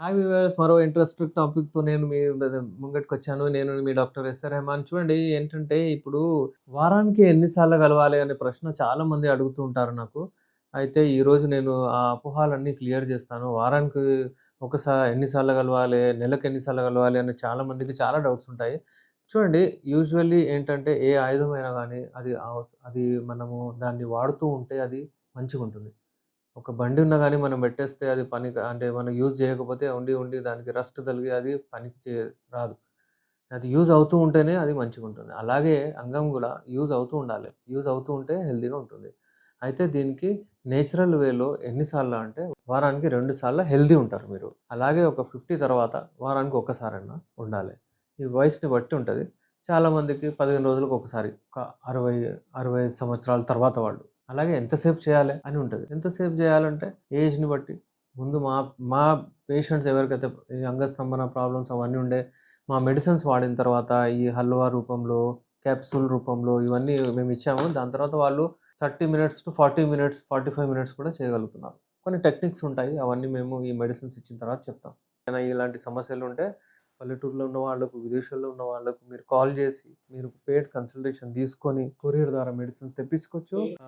Hi viewers, మరో interesting టాపిక్‌తో నేను మీ ముంగటికొచ్చాను. నేను మీ డాక్టర్ ఎస్ఆర్ రెహమాన్. చూడండి ఏంటంటే, ఇప్పుడు వారానికి ఎన్ని సార్లు కలవాలి అనే ప్రశ్న చాలామంది అడుగుతూ ఉంటారు నాకు. అయితే ఈరోజు నేను ఆ అపోహలన్నీ క్లియర్ చేస్తాను. వారానికి ఎన్ని సార్లు కలవాలి, నెలకు ఎన్ని సార్లు కలవాలి అని చాలామందికి చాలా డౌట్స్ ఉంటాయి. చూడండి, యూజువల్లీ ఏంటంటే ఏ ఆయుధమైనా గానీ అది మనము దాన్ని వాడుతూ ఉంటే అది మంచిగుంటుంది. ఒక బండి ఉన్నా గాని మనం పెట్టేస్తే అది అంటే మనం యూజ్ చేయకపోతే ఉండి, ఉండి దానికి రస్ట్ తగిలి అది రాదు. అది యూజ్ అవుతూ ఉంటేనే అది మంచిగుంటుంది. అలాగే అంగం గూడా యూజ్ అవుతూ ఉండాలి. యూజ్ అవుతూ ఉంటే హెల్తీగా ఉంటుంది. అయితే దీనికి నేచురల్ వేలో ఎన్ని సార్లు అంటే వారానికి 2 సార్లు హెల్తీ ఉంటారు మీరు. అలాగే ఒక 50 తర్వాత వారానికి ఒక్కసారన్నా ఉండాలి. ఈ వయసుని బట్టి ఉంటది. చాలామందికి 15 రోజులకు ఒకసారి. ఒక 60, 65 సంవత్సరాల తర్వాత వాళ్ళు. అలాగే ఎంతసేపు చేయాలి అని ఉంటది. ఎంతసేపు చేయాలంటే ఏజ్‌ని బట్టి. ముందు మా మా పేషెంట్స్ ఎవరికైతే ఈ అంగస్తంభన ప్రాబ్లమ్స్ అవన్నీ మా మెడిసిన్స్ వాడిన తర్వాత ఈ హల్వా రూపంలో, క్యాప్సూల్ రూపంలో ఇవన్నీ మేమిచ్చాము. దాని తర్వాత వాళ్ళు 30 మినిట్స్ టు 40 మినిట్స్, 45 మినిట్స్ కూడా చేయగలుగుతున్నారు. కొన్ని టెక్నిక్స్ ఉంటాయి. అవన్నీ మేము ఈ మెడిసిన్స్ ఇచ్చిన తర్వాత చెప్తాం. ఏమైనా ఇలాంటి సమస్యలుంటే పల్లెటూరులో ఉన్న వాళ్ళకు, విదేశాల్లో ఉన్న వాళ్ళకు మీరు కాల్ చేసి, మీరు పెయిడ్ కన్సల్టేషన్ తీసుకొని కొరియర్ ద్వారా మెడిసిన్స్ తెప్పించుకోవచ్చు.